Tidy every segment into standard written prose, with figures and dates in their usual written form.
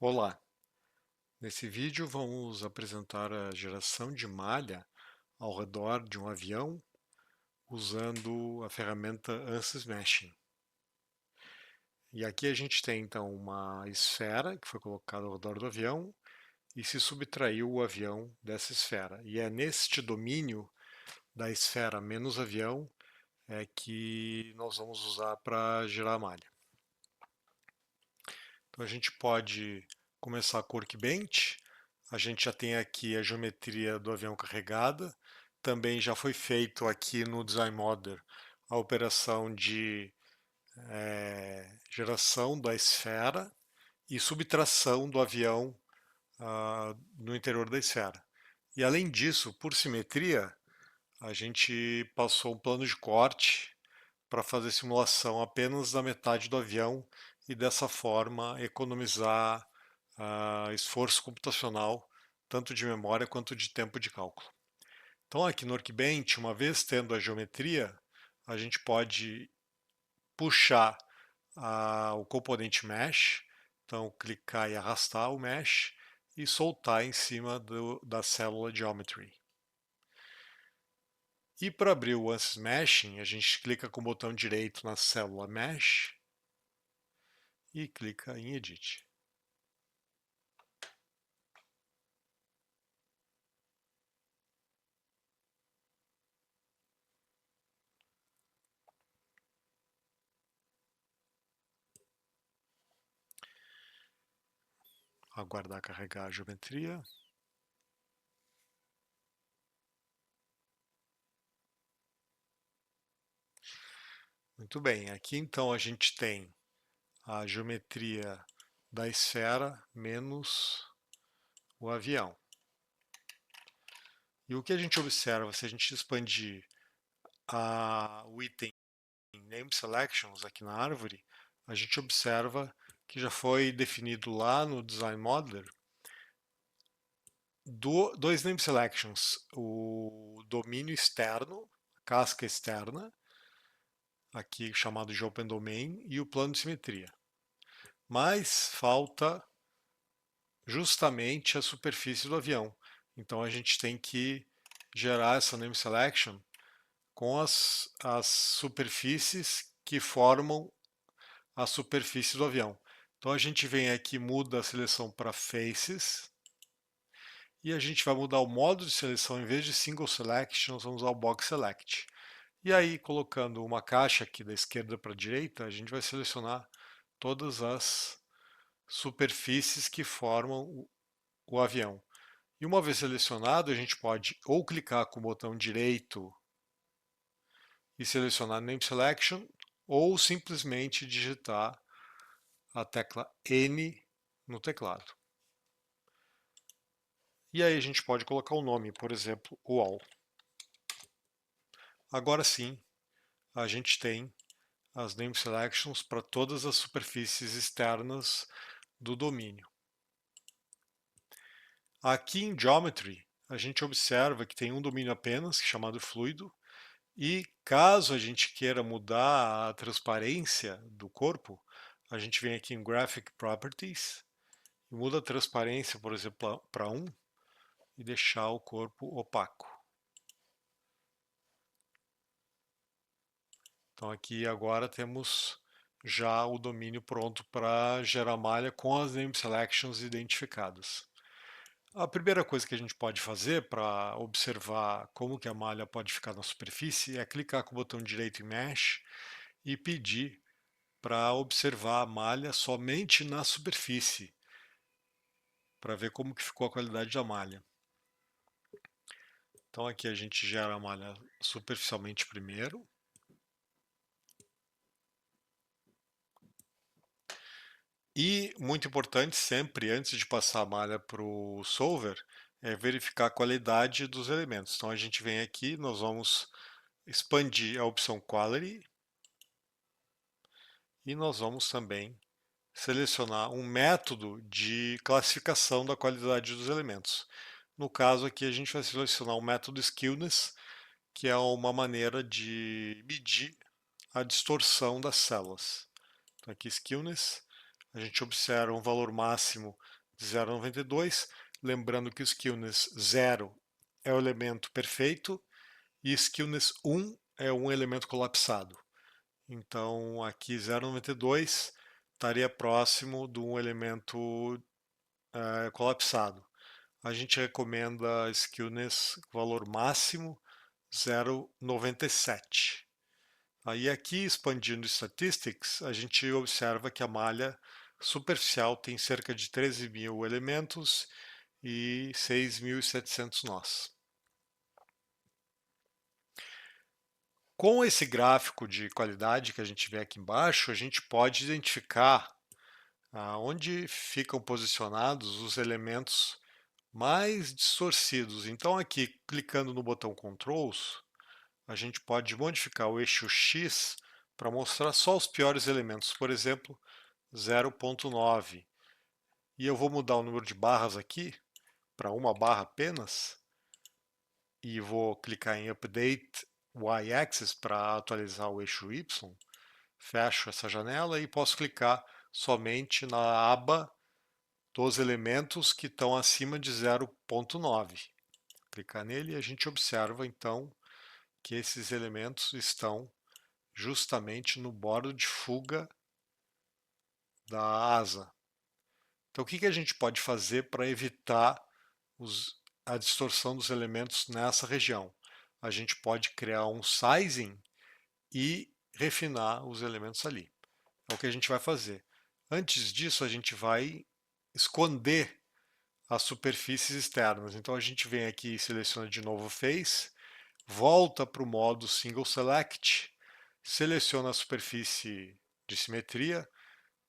Olá! Nesse vídeo vamos apresentar a geração de malha ao redor de um avião usando a ferramenta ANSYS Meshing. E aqui a gente tem então uma esfera que foi colocada ao redor do avião e se subtraiu o avião dessa esfera. E é neste domínio da esfera menos avião que nós vamos usar para gerar a malha. Então a gente pode começar com o workbench. A gente já tem aqui a geometria do avião carregada. Também já foi feito aqui no Design Model a operação de geração da esfera e subtração do avião no interior da esfera. E além disso, por simetria, a gente passou um plano de corte para fazer simulação apenas da metade do avião e dessa forma economizar esforço computacional, tanto de memória quanto de tempo de cálculo. Então aqui no Workbench, uma vez tendo a geometria, a gente pode puxar o componente Mesh, então clicar e arrastar o Mesh e soltar em cima da célula Geometry. E para abrir o ANSYS Meshing, a gente clica com o botão direito na célula Mesh e clica em Edit. Aguardar carregar a geometria. Muito bem, aqui então a gente tem a geometria da esfera menos o avião. E o que a gente observa se a gente expandir o item Name Selections aqui na árvore, a gente observa que já foi definido lá no Design Modeler dois Name Selections, o domínio externo, a casca externa, aqui chamado de Open Domain, e o plano de simetria. Mas falta justamente a superfície do avião. Então a gente tem que gerar essa name selection com as superfícies que formam a superfície do avião. Então a gente vem aqui, muda a seleção para faces e a gente vai mudar o modo de seleção. Em vez de single select, nós vamos usar o box select. E aí, colocando uma caixa aqui da esquerda para a direita, a gente vai selecionar todas as superfícies que formam o avião. E uma vez selecionado, a gente pode ou clicar com o botão direito e selecionar Name Selection, ou simplesmente digitar a tecla N no teclado. E aí a gente pode colocar o nome, por exemplo, Wall. Agora sim, a gente tem as Name Selections para todas as superfícies externas do domínio. Aqui em Geometry, a gente observa que tem um domínio apenas, chamado fluido, e caso a gente queira mudar a transparência do corpo, a gente vem aqui em Graphic Properties e muda a transparência, por exemplo, para 1 e deixar o corpo opaco. Então aqui agora temos já o domínio pronto para gerar malha com as name selections identificadas. A primeira coisa que a gente pode fazer para observar como que a malha pode ficar na superfície é clicar com o botão direito em Mesh e pedir para observar a malha somente na superfície, para ver como que ficou a qualidade da malha. Então aqui a gente gera a malha superficialmente primeiro. E, muito importante, sempre antes de passar a malha para o solver, é verificar a qualidade dos elementos. Então a gente vem aqui, nós vamos expandir a opção Quality e nós vamos também selecionar um método de classificação da qualidade dos elementos. No caso aqui a gente vai selecionar o método Skewness, que é uma maneira de medir a distorção das células. Então aqui Skewness, a gente observa um valor máximo de 0,92, lembrando que o skewness 0 é o elemento perfeito e skewness 1 é um elemento colapsado. Então aqui 0,92 estaria próximo de um elemento colapsado. A gente recomenda skewness valor máximo 0,97. Aí aqui, expandindo Statistics, a gente observa que a malha superficial tem cerca de 13.000 elementos e 6.700 nós. Com esse gráfico de qualidade que a gente vê aqui embaixo, a gente pode identificar onde ficam posicionados os elementos mais distorcidos. Então aqui, clicando no botão Controls, a gente pode modificar o eixo X para mostrar só os piores elementos, por exemplo, 0,9. E eu vou mudar o número de barras aqui para uma barra apenas, e vou clicar em Update Y-Axis para atualizar o eixo Y. Fecho essa janela e posso clicar somente na aba dos elementos que estão acima de 0,9. Clicar nele e a gente observa então que esses elementos estão justamente no bordo de fuga da asa. Então o que a gente pode fazer para evitar a distorção dos elementos nessa região? A gente pode criar um sizing e refinar os elementos ali. É o que a gente vai fazer. Antes disso, a gente vai esconder as superfícies externas. Então a gente vem aqui e seleciona de novo o Face, volta para o modo Single Select, seleciona a superfície de simetria,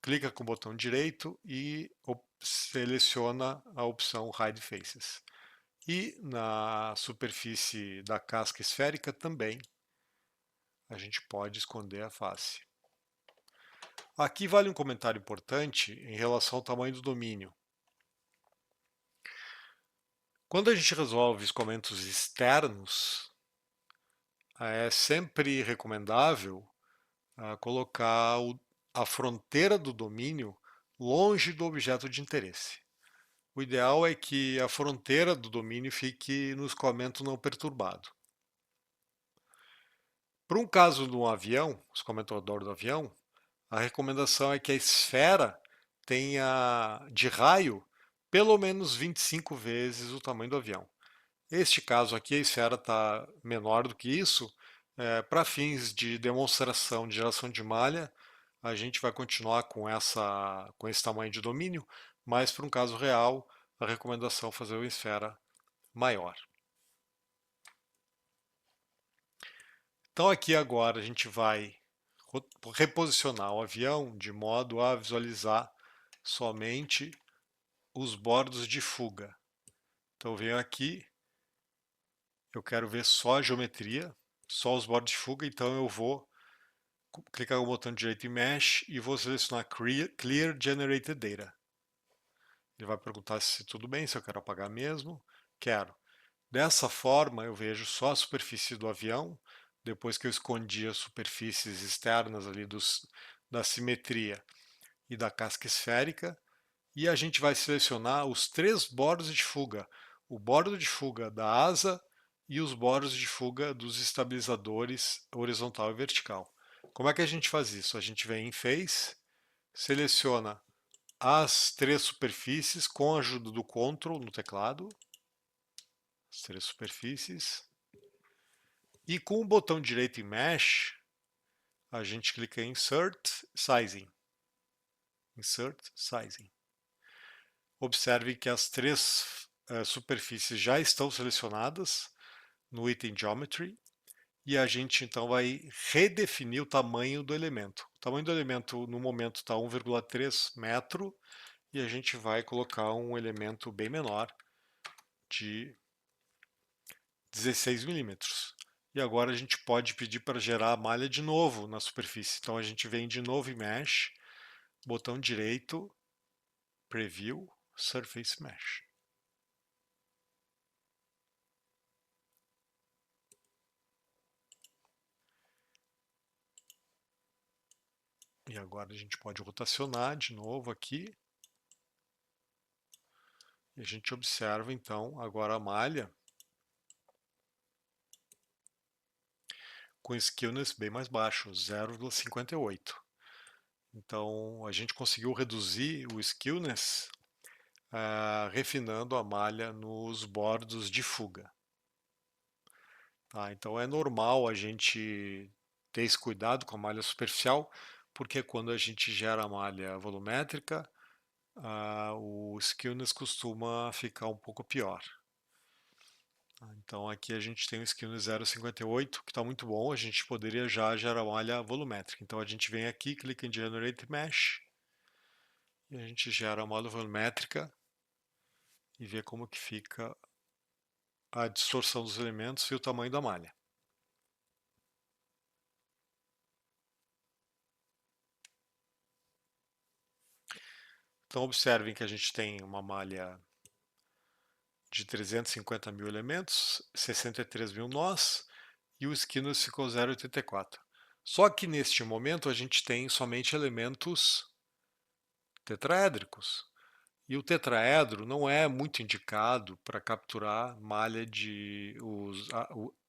clica com o botão direito e seleciona a opção Hide Faces. E na superfície da casca esférica também a gente pode esconder a face. Aqui vale um comentário importante em relação ao tamanho do domínio. Quando a gente resolve escoamentos externos, é sempre recomendável colocar a fronteira do domínio longe do objeto de interesse. O ideal é que a fronteira do domínio fique no escoamento não perturbado. Para um caso de um avião, escoamentador do avião, a recomendação é que a esfera tenha de raio pelo menos 25 vezes o tamanho do avião. Este caso aqui, a esfera está menor do que isso. Para fins de demonstração de geração de malha, a gente vai continuar com esse tamanho de domínio, mas para um caso real, a recomendação é fazer uma esfera maior. Então aqui agora a gente vai reposicionar o avião de modo a visualizar somente os bordos de fuga. Então eu venho aqui, eu quero ver só a geometria, só os bordos de fuga, então eu vou clicar no botão direito em Mesh e vou selecionar Clear Generated Data. Ele vai perguntar se tudo bem, se eu quero apagar mesmo. Quero. Dessa forma eu vejo só a superfície do avião, depois que eu escondi as superfícies externas ali da simetria e da casca esférica, e a gente vai selecionar os 3 bordos de fuga, o bordo de fuga da asa e os bordos de fuga dos estabilizadores horizontal e vertical. Como é que a gente faz isso? A gente vem em Face, seleciona as 3 superfícies com a ajuda do Ctrl no teclado, as 3 superfícies, e com o botão direito em Mesh, a gente clica em Insert Sizing. Insert Sizing. Observe que as 3 superfícies já estão selecionadas no item Geometry e a gente então vai redefinir o tamanho do elemento. O tamanho do elemento no momento está 1,3 metro e a gente vai colocar um elemento bem menor de 16 milímetros. E agora a gente pode pedir para gerar a malha de novo na superfície. Então a gente vem de novo em Mesh, botão direito, Preview, Surface Mesh. E agora a gente pode rotacionar de novo aqui. E a gente observa então agora a malha com skewness bem mais baixo, 0,58. Então a gente conseguiu reduzir o skewness refinando a malha nos bordos de fuga. Tá? Então é normal a gente ter esse cuidado com a malha superficial, porque quando a gente gera a malha volumétrica, o skewness costuma ficar um pouco pior. Então aqui a gente tem um skewness 0,58, que está muito bom, a gente poderia já gerar malha volumétrica. Então a gente vem aqui, clica em Generate Mesh, e a gente gera a malha volumétrica e vê como que fica a distorção dos elementos e o tamanho da malha. Então observem que a gente tem uma malha de 350 mil elementos, 63 mil nós, e o skewness ficou 0,84. Só que neste momento a gente tem somente elementos tetraédricos. E o tetraedro não é muito indicado para capturar malha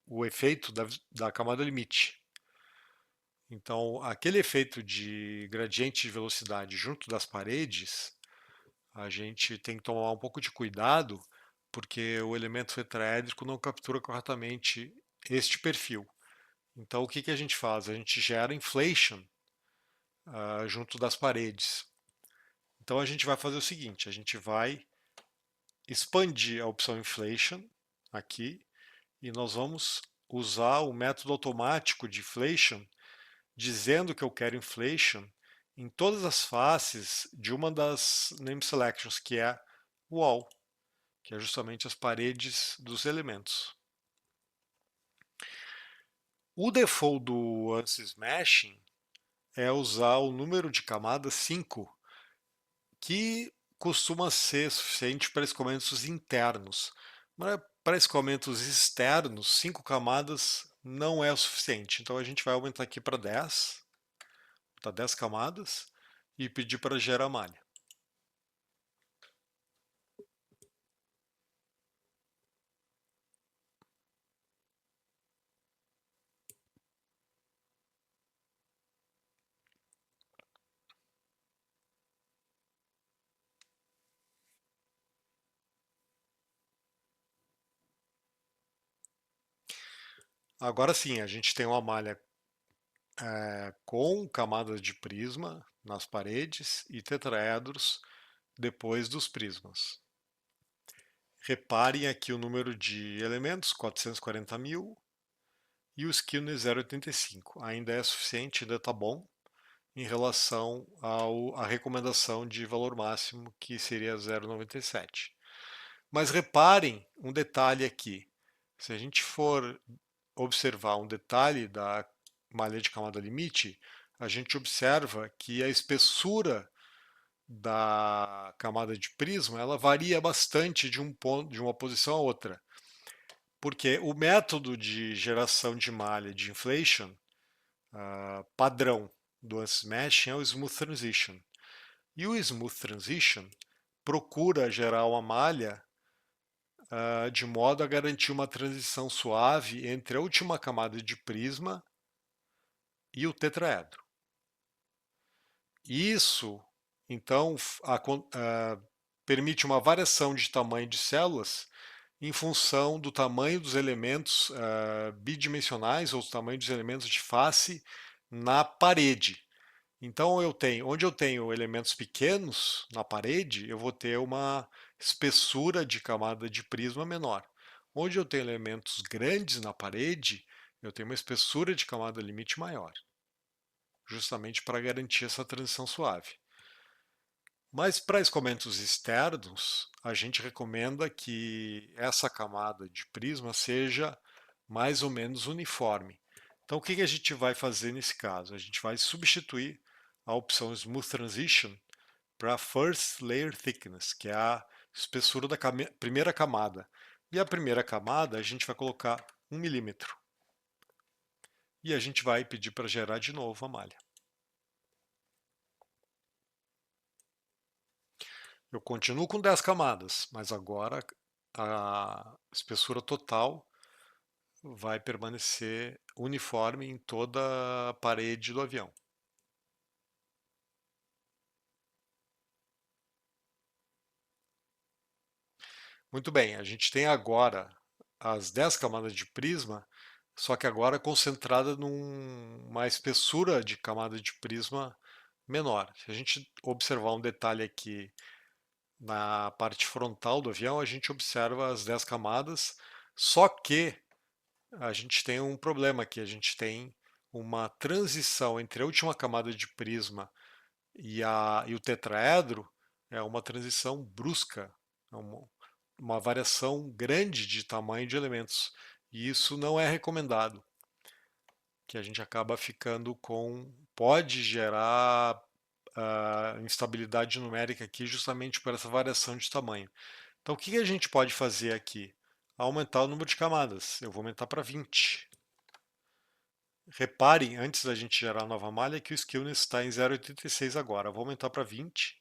o efeito da camada limite. Então, aquele efeito de gradiente de velocidade junto das paredes, a gente tem que tomar um pouco de cuidado, porque o elemento tetraédrico não captura corretamente este perfil. Então, o que, que a gente faz? A gente gera inflation junto das paredes. Então, a gente vai fazer o seguinte: a gente vai expandir a opção inflation aqui e nós vamos usar o método automático de inflation, dizendo que eu quero inflation em todas as faces de uma das name selections, que é wall, que é justamente as paredes dos elementos. O default do ANSYS Meshing é usar o número de camadas 5, que costuma ser suficiente para escoamentos internos. Mas para escoamentos externos, 5 camadas não é o suficiente. Então a gente vai aumentar aqui para 10, tá 10 camadas, e pedir para gerar malha. Agora sim, a gente tem uma malha com camadas de prisma nas paredes e tetraedros depois dos prismas. Reparem aqui o número de elementos, 440 mil, e o skewness 0,85. Ainda é suficiente, ainda está bom, em relação à recomendação de valor máximo, que seria 0,97. Mas reparem um detalhe aqui. Se a gente for observar um detalhe da malha de camada limite, a gente observa que a espessura da camada de prisma ela varia bastante de um ponto, de uma posição a outra, porque o método de geração de malha de inflation padrão do ANSYS Meshing é o Smooth Transition. E o Smooth Transition procura gerar uma malha de modo a garantir uma transição suave entre a última camada de prisma e o tetraedro. Isso, então, permite uma variação de tamanho de células em função do tamanho dos elementos bidimensionais ou do tamanho dos elementos de face na parede. Então onde eu tenho elementos pequenos na parede, eu vou ter uma espessura de camada de prisma menor. Onde eu tenho elementos grandes na parede, eu tenho uma espessura de camada limite maior, justamente para garantir essa transição suave. Mas para escoamentos externos, a gente recomenda que essa camada de prisma seja mais ou menos uniforme. Então o que a gente vai fazer nesse caso? A gente vai substituir a opção Smooth Transition para First Layer Thickness, que é a espessura da primeira camada. E a primeira camada a gente vai colocar 1 milímetro. E a gente vai pedir para gerar de novo a malha. Eu continuo com 10 camadas, mas agora a espessura total vai permanecer uniforme em toda a parede do avião. Muito bem, a gente tem agora as 10 camadas de prisma, só que agora concentrada numa espessura de camada de prisma menor. Se a gente observar um detalhe aqui na parte frontal do avião, a gente observa as 10 camadas, só que a gente tem um problema aqui, a gente tem uma transição entre a última camada de prisma e o tetraedro, é uma transição brusca, é uma variação grande de tamanho de elementos. E isso não é recomendado, que a gente acaba ficando com, pode gerar instabilidade numérica aqui justamente por essa variação de tamanho. Então o que a gente pode fazer aqui? Aumentar o número de camadas. Eu vou aumentar para 20. Reparem, antes da gente gerar a nova malha, que o skewness está em 0,86 agora. Eu vou aumentar para 20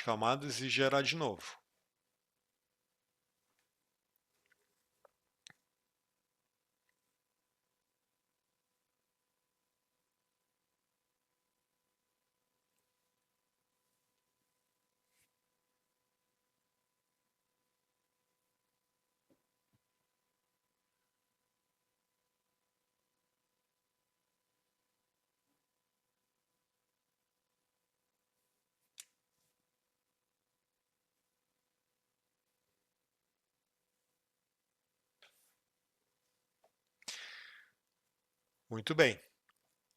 camadas e gerar de novo. Muito bem.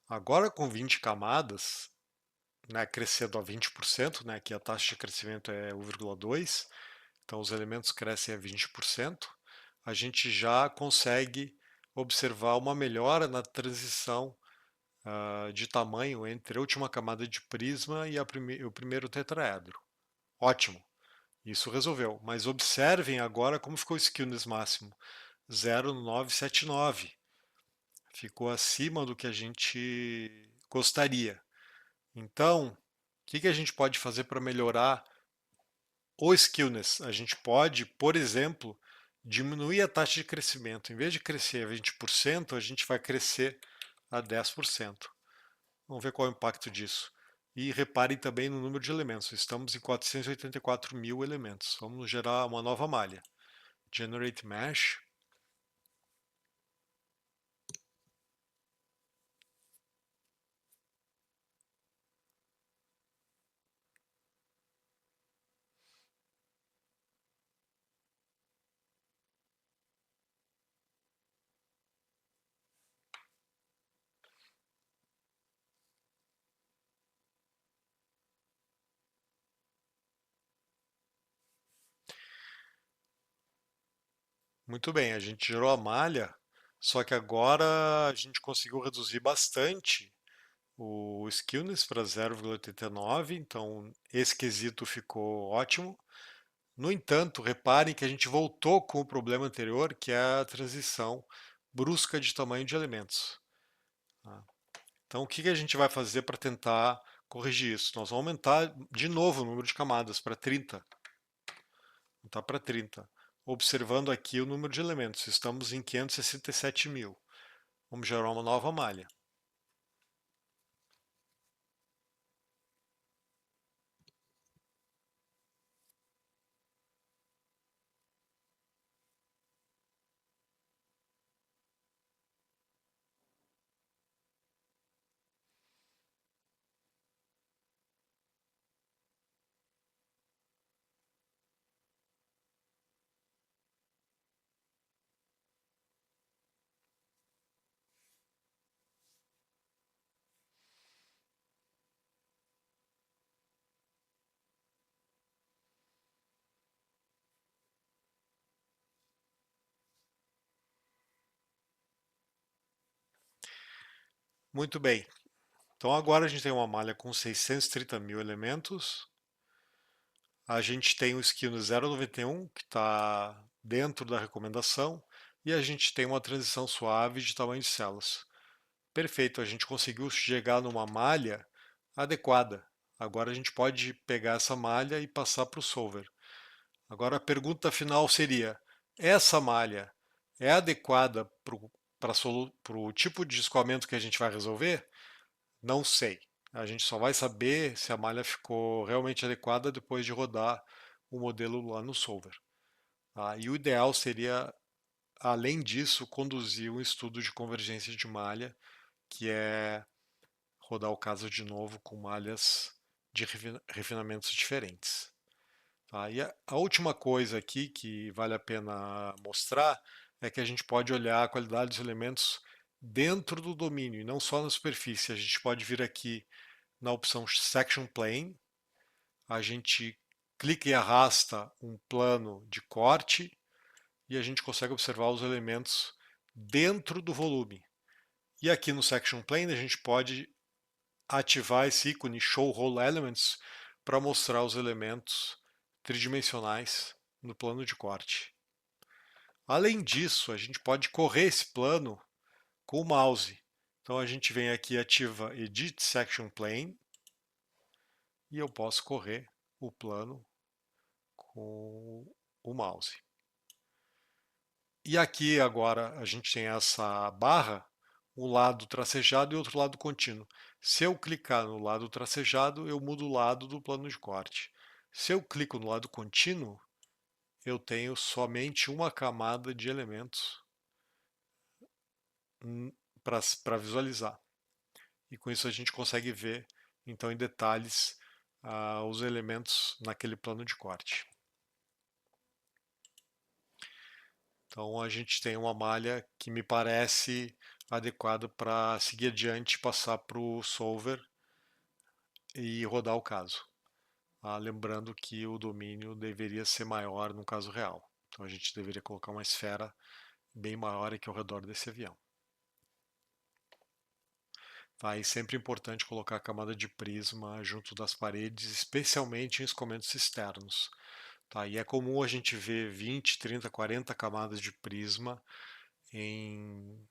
Agora com 20 camadas, né, crescendo a 20%, né, que a taxa de crescimento é 1,2, então os elementos crescem a 20%, a gente já consegue observar uma melhora na transição de tamanho entre a última camada de prisma e o primeiro tetraedro. Ótimo, isso resolveu. Mas observem agora como ficou o skewness máximo. 0,979. Ficou acima do que a gente gostaria. Então, o que a gente pode fazer para melhorar o skewness? A gente pode, por exemplo, diminuir a taxa de crescimento. Em vez de crescer a 20%, a gente vai crescer a 10%. Vamos ver qual é o impacto disso. E reparem também no número de elementos. Estamos em 484 mil elementos. Vamos gerar uma nova malha. Generate Mesh. Muito bem, a gente gerou a malha, só que agora a gente conseguiu reduzir bastante o skewness para 0,89, então esse quesito ficou ótimo. No entanto, reparem que a gente voltou com o problema anterior, que é a transição brusca de tamanho de elementos. Tá? Então, o que a gente vai fazer para tentar corrigir isso? Nós vamos aumentar de novo o número de camadas para 30. Aumentar para 30. Observando aqui o número de elementos, estamos em 567 mil. Vamos gerar uma nova malha. Muito bem. Então agora a gente tem uma malha com 630 mil elementos. A gente tem o skew no 0,91, que está dentro da recomendação. E a gente tem uma transição suave de tamanho de células. Perfeito, a gente conseguiu chegar numa malha adequada. Agora a gente pode pegar essa malha e passar para o solver. Agora a pergunta final seria: essa malha é adequada para o tipo de escoamento que a gente vai resolver? Não sei. A gente só vai saber se a malha ficou realmente adequada depois de rodar o modelo lá no solver. Tá? E o ideal seria, além disso, conduzir um estudo de convergência de malha, que é rodar o caso de novo com malhas de refinamentos diferentes. Tá? E a última coisa aqui que vale a pena mostrar é que a gente pode olhar a qualidade dos elementos dentro do domínio e não só na superfície. A gente pode vir aqui na opção Section Plane, a gente clica e arrasta um plano de corte e a gente consegue observar os elementos dentro do volume. E aqui no Section Plane a gente pode ativar esse ícone Show Whole Elements para mostrar os elementos tridimensionais no plano de corte. Além disso, a gente pode correr esse plano com o mouse. Então a gente vem aqui e ativa Edit Section Plane e eu posso correr o plano com o mouse. E aqui agora a gente tem essa barra, um lado tracejado e outro lado contínuo. Se eu clicar no lado tracejado, eu mudo o lado do plano de corte. Se eu clico no lado contínuo, eu tenho somente uma camada de elementos para visualizar. E com isso a gente consegue ver, então, em detalhes, os elementos naquele plano de corte. Então a gente tem uma malha que me parece adequada para seguir adiante, passar para o solver e rodar o caso. Lembrando que o domínio deveria ser maior no caso real. Então a gente deveria colocar uma esfera bem maior aqui ao redor desse avião. Tá? E sempre importante colocar a camada de prisma junto das paredes, especialmente em escoamentos externos. Tá? E é comum a gente ver 20, 30, 40 camadas de prisma em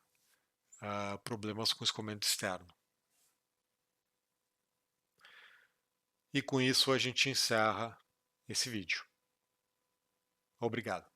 problemas com escoamento externo. E com isso a gente encerra esse vídeo. Obrigado.